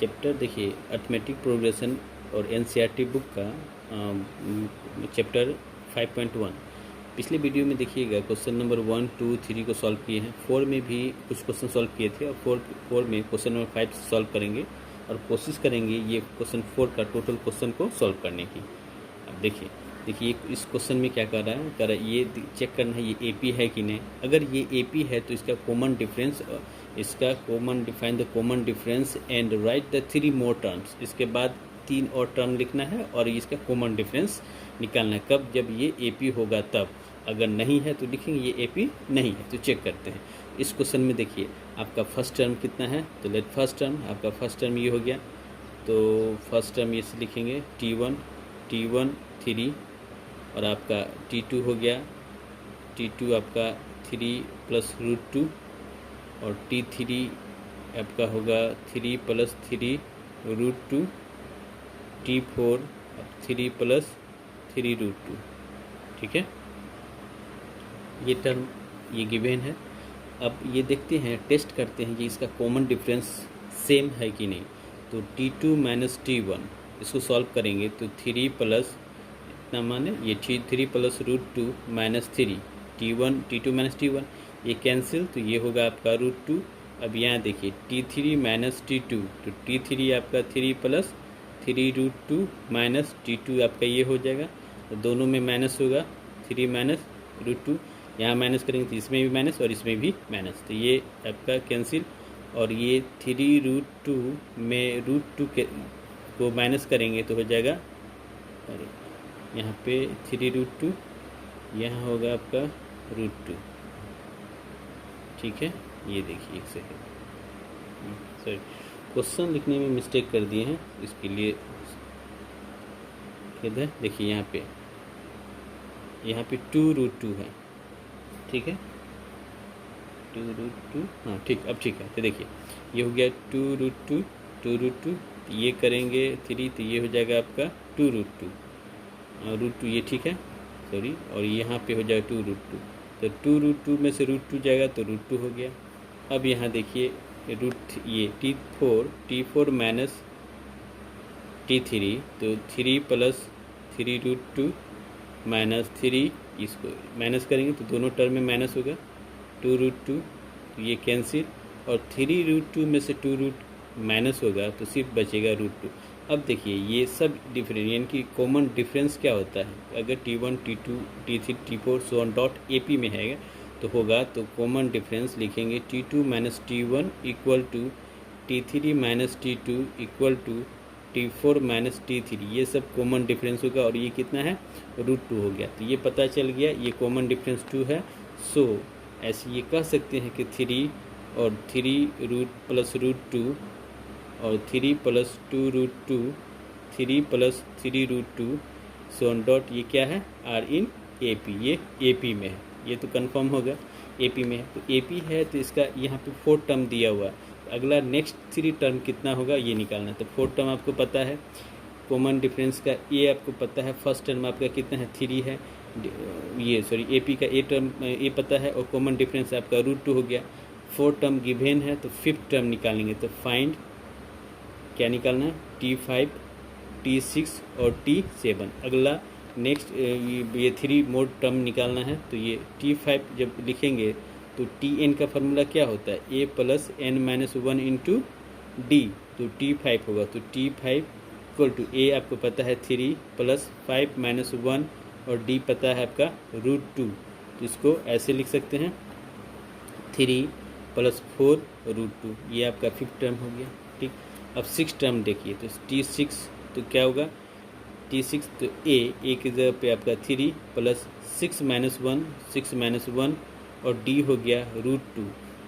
Chapter देखिए arithmetic progression और NCERT book का चैप्टर 5.1। पिछले वीडियो में देखिएगा क्वेश्चन नंबर 1, 2, 3 को सॉल्व किए हैं। 4 में भी कुछ क्वेश्चन सॉल्व किए थे और 4 में क्वेश्चन नंबर 5 सॉल्व करेंगे और कोशिश करेंगे ये क्वेश्चन 4 का टोटल क्वेश्चन को सॉल्व करने की। अब देखिए इस क्वेश्चन में क्या कर रहा है ये चेक करना है ये एपी है कि नहीं। अगर ये एपी है तो इसका common difference, define the common difference and right the 3 more terms. इसके बाद 3 और टर्म लिखना है और इसका कॉमन डिफरेंस निकालना है। कब? जब ये एपी होगा तब। अगर नहीं है तो लिखेंगे ये एपी नहीं है। तो चेक करते हैं। इस क्वेश्चन में देखिए आपका फर्स्ट टर्म कितना है, तो लेट फर्स्ट टर्म, आपका फर्स्ट टर्म ये हो गया। तो फर्स्ट टर्म ये से लिखेंगे T1 3 और आपका T2 हो गया, T2 आपका 3 प्लस रूट 2 और T3 आपका होगा 3 plus 3 root 2, T4 3 plus 3 root 2। ठीक है, ये टर्म ये गिवन है। अब ये देखते हैं, टेस्ट करते हैं कि इसका कॉमन डिफरेंस सेम है कि नहीं। तो T2 माइनस T1 इसको सॉल्व करेंगे तो 3 प्लस इतना माने ये 3 plus root 2 minus 3 T2 minus T1 ये कैंसिल, तो ये होगा आपका रूट 2। अब यहाँ देखिए T3 माइनस T2, तो T3 आपका 3 प्लस 3 रूट 2 माइनस T2 आपका ये हो जाएगा। तो दोनों में माइनस होगा, 3 माइनस रूट 2, यहाँ माइनस करेंगे तो इसमें भी माइनस और इसमें भी माइनस, तो ये आपका कैंसिल। और ये 3 रूट 2 में रूट 2 को माइनस करेंगे तो हो जाएगा, अरे यहाँ पे 3 रूट 2, यहाँ होगा आपका रूट 2। ठीक है, ये देखिए एक सेकेंड, सॉरी क्वेश्चन लिखने में मिस्टेक कर दिए हैं, इसके लिए खेद है। देखिए यहाँ पे 2 रूट 2 है। ठीक है, 2 रूट 2, हाँ ठीक, अब ठीक है। तो देखिए ये हो गया 2 रूट 2, ये करेंगे 3 तो ये हो जाएगा आपका 2 रूट 2 ये ठीक है, सॉरी, और यहाँ पे हो जाएगा 2 रूट 2। तो 2 रूट 2 में से रूट 2 जाएगा तो रूट 2 हो गया। अब यहाँ देखिए ये T4 माइनस T3, तो 3 प्लस 3 रूट 2 माइनस 3, इसको माइनस करेंगे तो दोनों टर्म में माइनस होगा, 2 रूट 2, तो ये कैंसिल। और 3 रूट 2 में से 2 रूट माइनस होगा तो सिर्फ बचेगा रूट 2। अब देखिए ये सब डिफरेंस यानी कि कॉमन डिफरेंस क्या होता है। अगर T1 T2 T3 T4 so on dot AP में है तो होगा, तो कॉमन डिफरेंस लिखेंगे T2 minus T1 equal to T3 minus T2 equal to T4 minus T3, ये सब कॉमन डिफरेंस होगा। और ये कितना है, रूट 2 हो गया। तो ये पता चल गया ये कॉमन डिफरेंस 2 है। सो ऐसे ये कह सकते हैं कि 3 और 3 रूट प्लस रूट 2 और 3 plus 2 root 2, 3 plus 3 root 2 so on dot ये क्या है, आर इन AP, ये AP में है। ये तो कंफर्म होगा AP में है। तो AP है तो इसका यहाँ पे 4 टर्म दिया हुआ है। अगला नेक्स्ट 3 टर्म कितना होगा ये निकालना है। तो 4 टर्म आपको पता है, कॉमन डिफरेंस का ये आपको पता है। फर्स्ट टर्म आपका कितना है, 3 है, ये सॉरी AP का टर्म ये पता है और कॉमन डिफरेंस आपका रूट 2 हो गया। 4 टर्म गिवन है तो 5th टर्म निकालेंगे। तो फाइंड क्या निकालना है, T5 T6 और T7। अगला नेक्स्ट ये 3 मोर टर्म निकालना है। तो ये T5 जब लिखेंगे तो Tn का फार्मूला क्या होता है, A plus n minus 1 into D, तो T5 होगा। तो T5 इक्वल टू A आपको पता है 3 प्लस 5 माइनस 1 और D पता है आपका रूट 2। तो इसको ऐसे लिख सकते हैं 3 प्लस 4 रूट 2, ये आपका 5th टर्म हो गया। ठीक, अब 6th टर्म देखिए, तो T6 तो क्या होगा, T6 तो A की जगह पे आपका 3 प्लस 6 माइनस 1 और D हो गया रूट 2,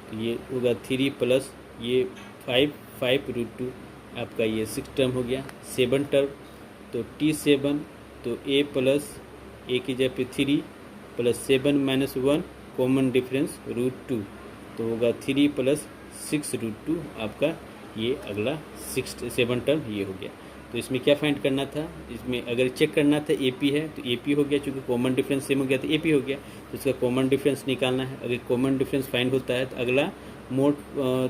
तो ये होगा 3 प्लस ये 5 रूट 2, आपका ये 6th टर्म हो गया। 7th टर्म तो T7 तो A प्लस A की जगह पे 3 plus 7 minus 1 common difference root 2, तो होगा 3 प्लस 6 रूट 2, आपका ये अगला 7th टर्म ये हो गया। तो इसमें क्या फाइंड करना था, इसमें अगर चेक करना था AP है तो AP हो गया, चूँकि कॉमन डिफरेंस सेम हो गया तो AP हो गया। तो इसका कॉमन डिफरेंस निकालना है। अगर कॉमन डिफरेंस फाइंड होता है तो अगला मोड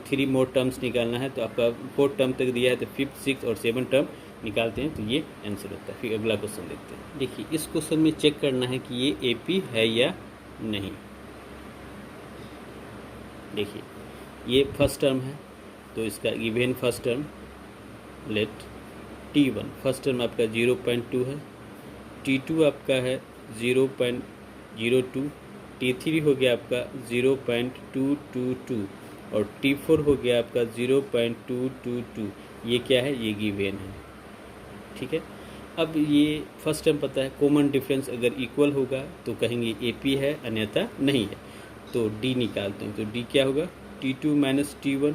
3 मोड टर्म्स निकालना है, तो आपका 4 टर्म तक दिया है तो 5, 6 और 7 टर्म निकालते हैं, तो ये आंसर होता है। फिर अगला क्वेश्चन देखते हैं। देखिए इस क्वेश्चन में चेक करना है कि ये AP है या नहीं। देखिए ये फर्स्ट टर्म है, तो इसका given first term let T1 first term आपका 0.2 है, T2 आपका है 0.02, T3 हो गया आपका 0.222 और T4 हो गया आपका 0.222। ये क्या है, ये गिवन है, ठीक है। अब ये फर्स्ट टर्म पता है, कॉमन डिफरेंस अगर इक्वल होगा तो कहेंगे AP है, अन्यथा नहीं है। तो D निकालते हैं, तो D क्या होगा, T2 माइनस T1।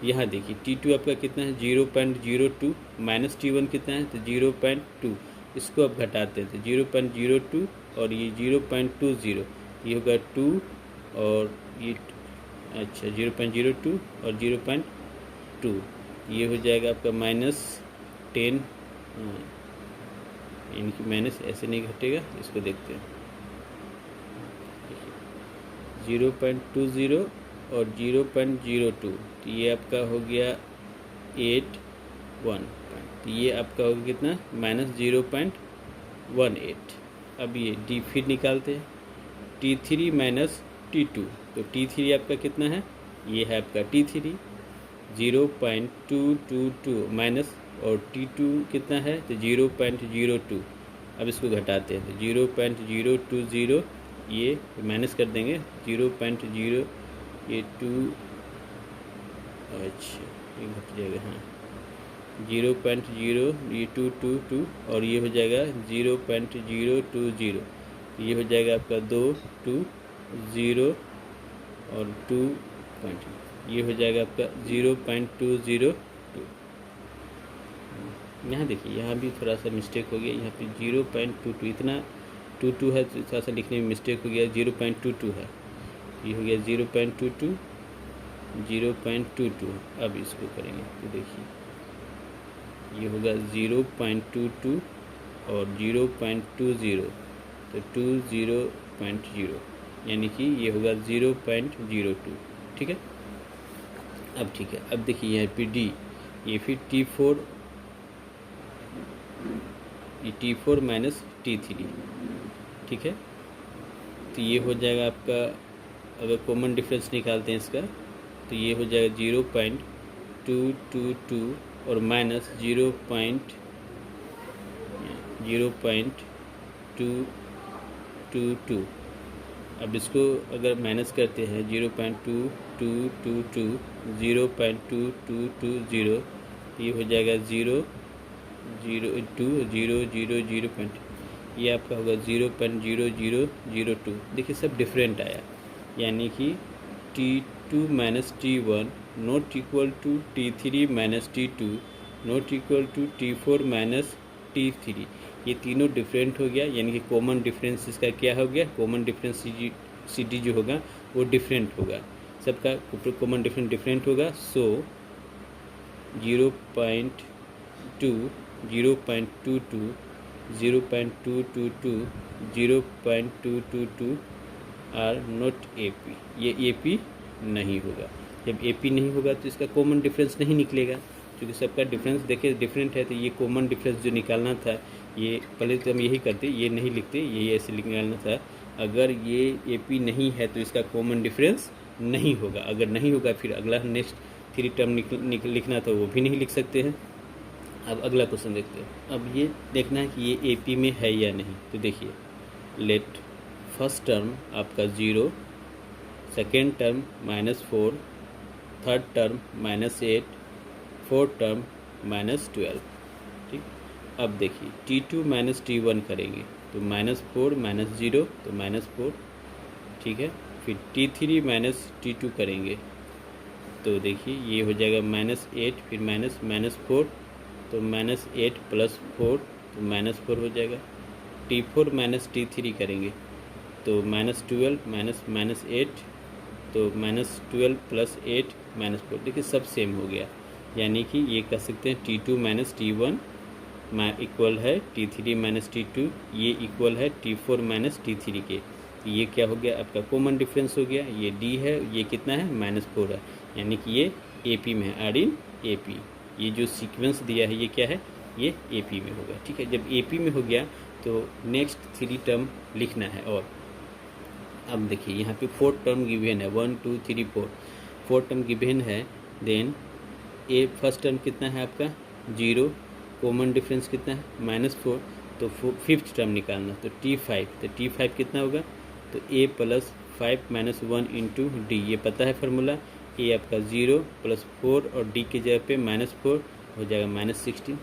यहाँ देखिए T2 आपका कितना है 0.02 माइनस T1 कितना है तो 0.2, इसको आप घटाते हैं तो 0.02 और ये 0.20, ये होगा 2 और ये अच्छा 0.02 और 0.2, ये हो जाएगा आपका -10। इनकी माइनस ऐसे नहीं घटेगा, इसको देखते हैं 0.20 और 0.02, तो ये आपका हो गया 81, तो ये आपका हो गया कितना -0.18। अब ये D फिर निकालते हैं, T3 माइनस T2, तो T3 आपका कितना है, ये है आपका T3 0.222 माइनस और T2 कितना है तो 0.02। अब इसको घटाते हैं तो 0.020, ये माइनस कर देंगे 0.0, ये 2 अच्छा ये घट जाएगा, हाँ 0.0, ये 222 और ये हो जाएगा 0.020, ये हो जाएगा आपका 220 और 2 पॉइंट, ये हो जाएगा आपका 0.202। यहाँ देखिए यहाँ भी थोड़ा सा मिस्टेक हो गया, यहाँ पे 0.22 इतना 22 है तो थोड़ा सा लिखने में मिस्टेक हो गया, 0.22 है, ये हो गया 0.22 0.22। अब इसको करेंगे तो देखिए ये होगा 0.22 और 0.20 तो 20.0, यानी कि ये होगा 0.02, ठीक है। अब ठीक है, अब देखिए यहाँ पे D, ये फिर T4, ये T4 माइनस T3, ठीक है। तो ये हो जाएगा आपका, अगर कॉमन डिफरेंस निकालते हैं इसका तो ये हो जाएगा 0.222 और माइनस 0.222। अब इसको अगर माइनस करते हैं 0.2222 0.2220, ये हो जाएगा 0.020, ये आपका होगा 0.0002। देखिए सब डिफरेंट आया, यानी कि T2 minus T1 not equal to T3 minus T2 not equal to T4 minus T3। ये तीनों डिफरेंट हो गया, यानी कि कॉमन डिफरेंस इसका क्या हो गया, कॉमन डिफरेंस CD जो होगा वो डिफरेंट होगा, सबका कॉमन डिफरेंट होगा। सो 0.2 0.22 0.222 0.222 आर नॉट AP, ये AP नहीं होगा। जब AP नहीं होगा तो इसका कॉमन डिफरेंस नहीं निकलेगा, क्योंकि सबका डिफरेंस देखिए डिफरेंट है, तो ये कॉमन डिफरेंस जो निकालना था, ये पहले तो हम यही करते, ये नहीं लिखते, ये ऐसे निकालना था। अगर ये AP नहीं है तो इसका कॉमन डिफरेंस नहीं होगा, अगर नहीं होगा फिर अगला नेक्स्ट 3 टर्म लिखना था वो भी नहीं लिख सकते हैं। अब अगला क्वेश्चन देखते हैं। अब ये देखना है कि ये AP में है या नहीं, तो देखिए लेट फर्स्ट टर्म आपका 0, second term -4, third term -8, fourth term -12, ठीक। अब देखिए T2 माइनस T1 करेंगे तो -4 -0 तो -4, ठीक है। फिर T3 माइनस T2 करेंगे तो देखिए ये हो जाएगा -8, फिर -4 तो -8 + 4 तो -4 हो जाएगा। T4 माइनस T3 करेंगे तो -12 -8 तो -12 + 8 -4, देखिए सब सेम हो गया, यानी कि ये कह सकते हैं T2 माइनस T1 इक्वल है T3 माइनस T2, ये इक्वल है T4 माइनस T3 के। तो ये क्या हो गया आपका कॉमन डिफरेंस हो गया, ये डी है, ये कितना है -4 है, यानी कि ये AP में है, आर इन AP। ये जो सीक्वेंस दिया है ये क्या है, ये AP में होगा। ठीक है, जब AP में हो गया तो नेक्स्ट 3 टर्म लिखना है। और अब देखिए यहाँ पे 4 टर्म गिवन है, 1 2 3 4 टर्म गिवन है। देन फर्स्ट टर्म कितना है आपका 0, कॉमन डिफरेंस कितना है -4, तो फिफ्थ टर्म निकालना, तो T5, तो T5 कितना होगा, तो A + 5 - 1 × D, ये पता है फार्मूला। A आपका 0 + 4 और D की जगह पे -4 हो जाएगा -16,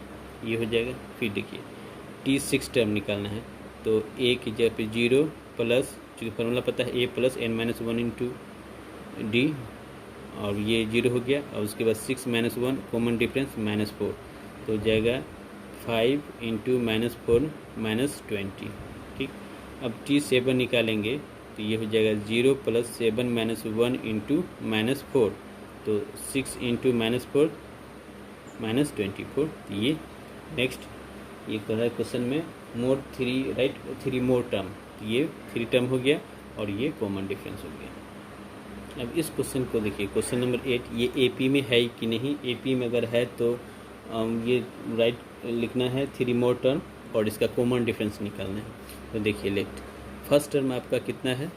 ये हो जाएगा। फिर देखिए T6 टर्म निकालना है, तो A की जगह पे 0 प्लस, चूँकि फार्मूला पता है, A + n - 1 × D, और ये 0 हो गया। और उसके बाद 6 - 1 कॉमन डिफरेंस -4, तो हो जाएगा 5 × -4 -20। ठीक, अब T7 निकालेंगे तो ये हो जाएगा 0 + 7 - 1 × -4, तो 6 × -4 -24। तो ये नेक्स्ट ये कर रहा है क्वेश्चन में मोर 3 राइट, 3 मोर टर्म, ये 3 टर्म हो गया और ये कॉमन डिफरेंस हो गया। अब इस क्वेश्चन को देखिए, क्वेश्चन नंबर 8, ये AP में है कि नहीं। AP में अगर है तो ये राइट लिखना है 3 मोर टर्म और इसका कॉमन डिफरेंस निकालना है। तो देखिए लेट, फर्स्ट टर्म आपका कितना है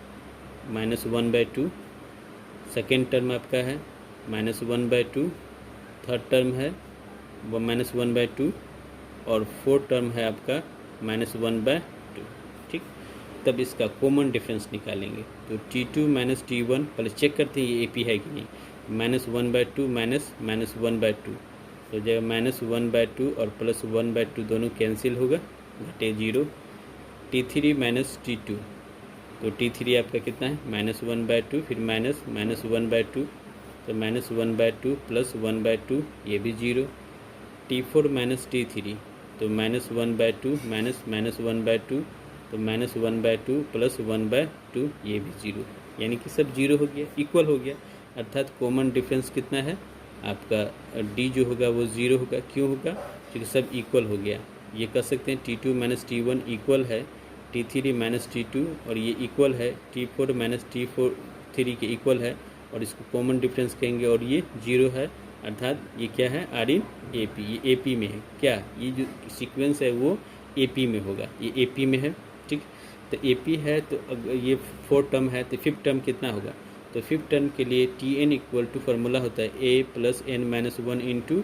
-1/2, सेकेंड टर्म आपका है -1/2, थर्ड टर्म है वो -1/2 और फोर्थ टर्म है आपका -1/2। ठीक, तब इसका कॉमन डिफरेंस निकालेंगे, तो T2 - T1, पहले चेक करते हैं ये AP है कि नहीं। -1/2 -1/2 तो जब -1/2 और +1/2 दोनों कैंसिल होगा, घटे 0। T3 - T2, तो T3 आपका कितना है -1/2, फिर -1/2, तो -1/2 + 1/2 ये भी 0। T4 - T3, तो -1/2 -1/2, तो -1/2 + 1/2 ये भी 0, यानी कि सब 0 हो गया, इक्वल हो गया। अर्थात कॉमन डिफरेंस कितना है आपका D जो होगा वो 0 होगा। क्यों होगा, क्योंकि सब इक्वल हो गया। ये कह सकते हैं T2 - T1 इक्वल है T3 - T2, और ये इक्वल है T4 - T3 के इक्वल है, और इसको कॉमन डिफरेंस कहेंगे, और ये 0 है। अर्थात ये क्या है आर इन AP, ये AP में है। क्या ये जो सीक्वेंस है वो AP में होगा, ये AP में है। ठीक, तो AP है तो ये 4 टर्म है, तो फिफ्थ टर्म कितना होगा, तो फिफ्थ टर्म के लिए Tn = फार्मूला होता है A + n - 1 ×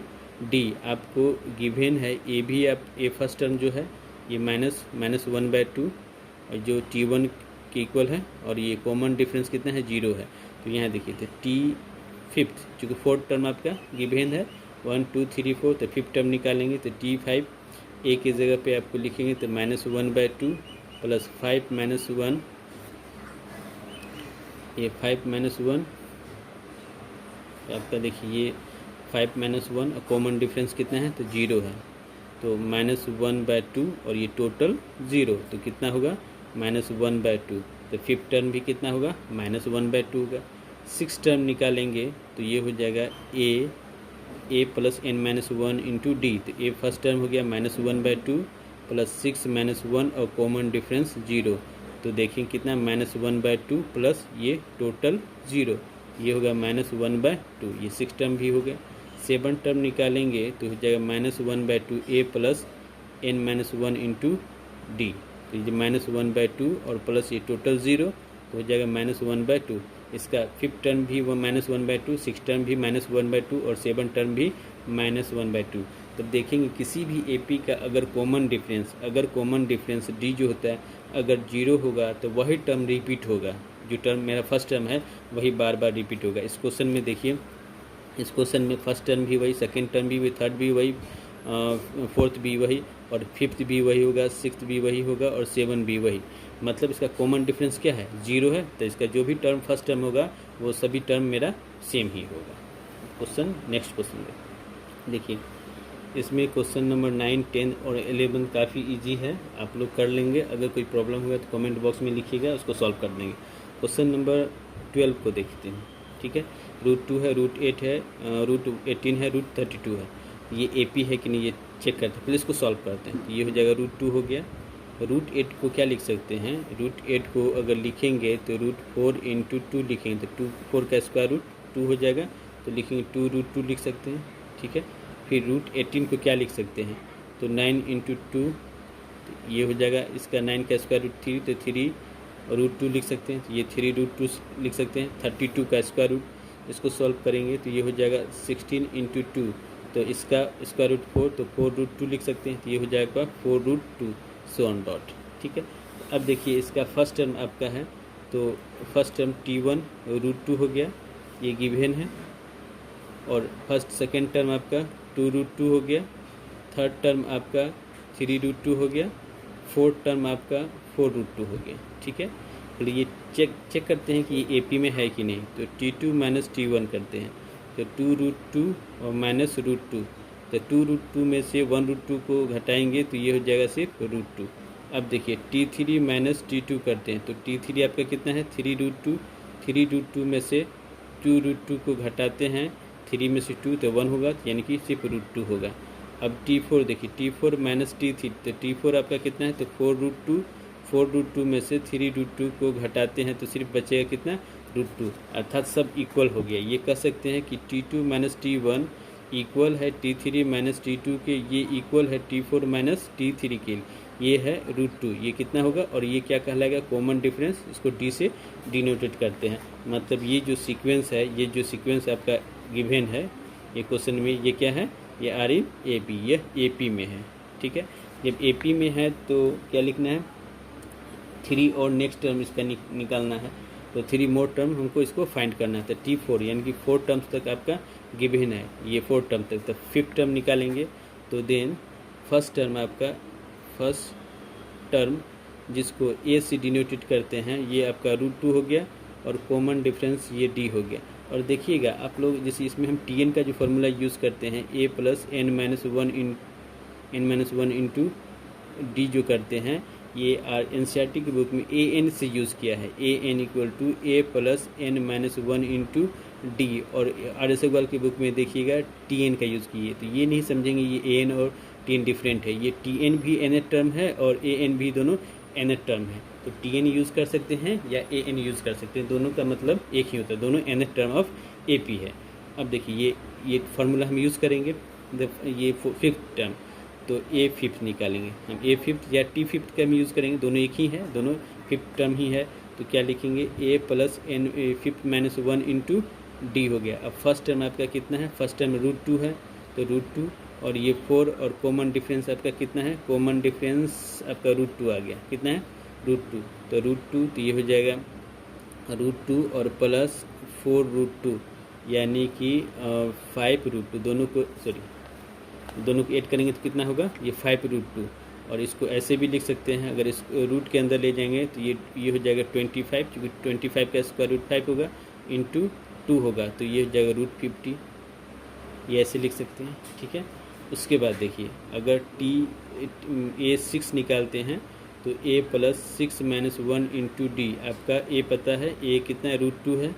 D। आपको गिवन है A भी, आप A फर्स्ट टर्म जो है ये -1/2 और जो T1 के इक्वल है, और ये कॉमन डिफरेंस कितना है 0 है। तो यहाँ देखिए, तो T5 चूँकि फोर्थ टर्म आपका गिवन है 1 2 3 4, तो फिफ्थ टर्म निकालेंगे, तो T5 A की जगह पे आपको लिखेंगे तो -1/2 + 5 - 1, ये 5 - 1 आपका देखिए ये 5 - 1 और कॉमन डिफरेंस कितना है तो 0 है, तो -1/2 और ये टोटल 0, तो कितना होगा -1/2। तो फिफ्थ टर्म भी कितना होगा -1/2 होगा। सिक्स टर्म निकालेंगे तो ये हो जाएगा A + n - 1 × D, तो A फर्स्ट टर्म हो गया -1/2 + 6 - 1 और कॉमन डिफरेंस 0, तो देखें कितना -1/2 प्लस ये टोटल 0, ये होगा -1/2, ये सिक्स टर्म भी हो गया। सेवन टर्म निकालेंगे तो हो जाएगा -1/2 A + n - 1 × D, तो ये -1/2 और प्लस ये टोटल 0, तो हो जाएगा -1/2। इसका फिफ्थ टर्म भी वो -1/2, सिक्स टर्म भी -1/2 और सेवन टर्म भी -1/2। तब देखेंगे किसी भी AP का अगर कॉमन डिफरेंस D जो होता है अगर 0 होगा तो वही टर्म रिपीट होगा, जो टर्म मेरा फर्स्ट टर्म है वही बार बार रिपीट होगा। इस क्वेश्चन में देखिए, इस क्वेश्चन में फर्स्ट टर्म भी वही, सेकेंड टर्म भी वही, थर्ड भी वही, फोर्थ भी वही, और फिफ्थ भी वही होगा, सिक्स्थ भी वही होगा, और सेवन भी वही। मतलब इसका कॉमन डिफरेंस क्या है 0 है, तो इसका जो भी टर्म फर्स्ट टर्म होगा वो सभी टर्म मेरा सेम ही होगा। क्वेश्चन नेक्स्ट क्वेश्चन देखिए, इसमें क्वेश्चन नंबर 9, 10 और 11 काफ़ी इजी है, आप लोग कर लेंगे। अगर कोई प्रॉब्लम होगा तो कमेंट बॉक्स में लिखिएगा, उसको सॉल्व कर देंगे। क्वेश्चन नंबर 12 को देखते हैं। ठीक है, √2 है, √8 है, √18 है, √32 है। ये AP है कि नहीं ये चेक करते हैं, पहले इसको सॉल्व करते हैं। तो ये हो जाएगा √2 हो गया, रूट 8 को क्या लिख सकते हैं, रूट 8 को अगर लिखेंगे तो रूट 4 इंटू 2 लिखेंगे तो 4 का स्क्वायर रूट 2 हो जाएगा, तो लिखेंगे 2 रूट 2 लिख सकते हैं, ठीक है। फिर रूट 18 को क्या लिख सकते हैं, तो 9 इंटू 2 ये हो जाएगा, इसका 9 का स्क्वायर रूट 3 तो 3 रूट 2 लिख सकते हैं, तो ये 3 रूट 2 लिख सकते हैं। 32 का स्क्वायर रूट, इसको सॉल्व करेंगे तो ये हो जाएगा 16 इंटू 2, तो इसका स्क्वायर रूट 4 तो 4 रूट 2 लिख सकते हैं, तो ये हो जाएगा 4 रूट 2 सो ऑन डॉट, ठीक है। अब देखिए इसका फर्स्ट टर्म आपका है, तो फर्स्ट टर्म T1 रूट 2 हो गया, ये गिवन है, और फर्स्ट सेकेंड टर्म आपका 2 रूट 2 हो गया, थर्ड टर्म आपका 3 रूट 2 हो गया, फोर्थ टर्म आपका 4 रूट 2 हो गया, ठीक है। तो ये चेक करते हैं कि ये AP में है कि नहीं, तो T2 माइनस T1 करते हैं, तो 2 रूट 2 और माइनस रूट 2, तो 2 रूट 2 में से 1 रूट 2 को घटाएंगे तो ये हो जाएगा सिर्फ रूट 2। अब देखिए T3 माइनस T2 करते हैं, तो T3 आपका कितना है 3 रूट 2, 3 रूट 2 में से 2 रूट 2 को घटाते हैं, 3 में से 2 तो 1 होगा, यानी कि सिर्फ रूट 2 होगा। अब T4 देखिए, T4 माइनस T3, तो T4 आपका कितना है, तो 4 रूट 2, 4 रूट 2 में से 3 रूट 2 को घटाते हैं तो सिर्फ बचेगा कितना, रूट 2, अर्थात सब इक्वल हो गया। ये कह सकते हैं कि T2 माइनस T1 इक्वल है T3 माइनस T2 के, ये इक्वल है T4 माइनस T3 के, ये है रूट 2, ये कितना होगा, और ये क्या कहलाएगा, कॉमन डिफरेंस, इसको D से डिनोटेट करते हैं। मतलब ये जो सीक्वेंस है, ये जो सीक्वेंस आपका गिवन है ये क्वेश्चन में, ये क्या है, ये आर इन AP, यह AP में है, ठीक है। जब AP में है तो क्या लिखना है, 3 और नेक्स्ट टर्म इसका निकालना है, तो 3 मोर टर्म हमको इसको फाइंड करना है, तो T4 यानी कि 4 टर्म्स तक आपका गिवन है, ये 4 टर्म तक, तो 5th टर्म निकालेंगे, तो देन फर्स्ट टर्म आपका, फर्स्ट टर्म जिसको A से डिनोटेड करते हैं, ये आपका रूट 2 हो गया, और कॉमन डिफरेंस ये D हो गया। और देखिएगा आप लोग, जैसे इसमें हम Tn का जो फार्मूला यूज़ करते हैं, A plus n minus one into D जो करते हैं, ये NCERT की बुक में AN से यूज़ किया है, AN equal to A plus n minus one into D, और RS अग्रवाल की बुक में देखिएगा Tn का यूज़ किए, तो ये नहीं समझेंगे ये AN और Tn डिफरेंट है, ये Tn भी nth टर्म है और AN भी दोनों nth टर्म है, तो Tn यूज़ कर सकते हैं या AN यूज़ कर सकते हैं, दोनों का मतलब एक ही होता है, दोनों nth टर्म ऑफ AP है। अब देखिए ये फार्मूला हम यूज़ करेंगे, ये 5th टर्म, तो A5 निकालेंगे हम, A5 या T5 का हम यूज़ करेंगे, दोनों एक ही है, दोनों 5th टर्म ही है, तो क्या लिखेंगे, A plus n 5 minus 1 into D हो गया। अब फर्स्ट टर्म आपका कितना है, फर्स्ट टर्म रूट 2 है, तो रूट 2, और ये 4, और कॉमन डिफरेंस आपका कितना है, कॉमन डिफरेंस आपका रूट 2 आ गया, कितना है, रूट 2, तो रूट 2, तो ये हो जाएगा रूट 2 और प्लस 4 रूट 2, यानी कि 5 रूट 2, दोनों को ऐड करेंगे तो कितना होगा, ये 5 रूट 2, और इसको ऐसे भी लिख सकते हैं, अगर इस रूट के अंदर ले जाएंगे तो ये हो जाएगा 25, क्योंकि 25 का स्क्वायर रूट 5 होगा, इंटू 2 होगा, तो ये हो जाएगा रूट 50, ये ऐसे लिख सकते हैं, ठीक है। उसके बाद देखिए, अगर A6 निकालते हैं, तो A plus 6 minus 1 into D, आपका A पता है, A कितना है, रूट 2 है,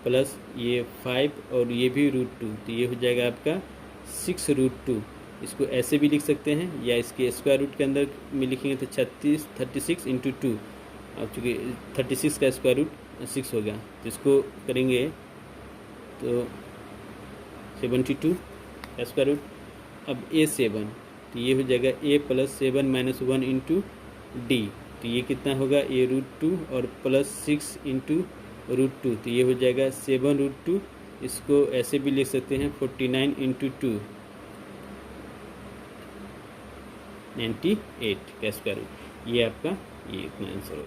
प्लस ये 5 और ये भी रूट 2, तो ये हो जाएगा आपका 6 रूट 2, इसको ऐसे भी लिख सकते हैं, या इसके स्क्वायर रूट के अंदर में लिखेंगे तो 36 इंटू 2, अब चूँकि 36 का स्क्वायर रूट 6 हो गया, तो इसको करेंगे तो 72 का स्क्वायर रूट। अब A7, तो ये हो जाएगा A plus 7 minus 1 into D, तो ये कितना होगा, A रूट 2 और प्लस 6 इंटू रूट 2, तो ये हो जाएगा 7 रूट 2, इसको ऐसे भी लिख सकते हैं 49 इंटू 2, 98 का स्क्वायर रूट, ये आपका ये इतना आंसर होगा।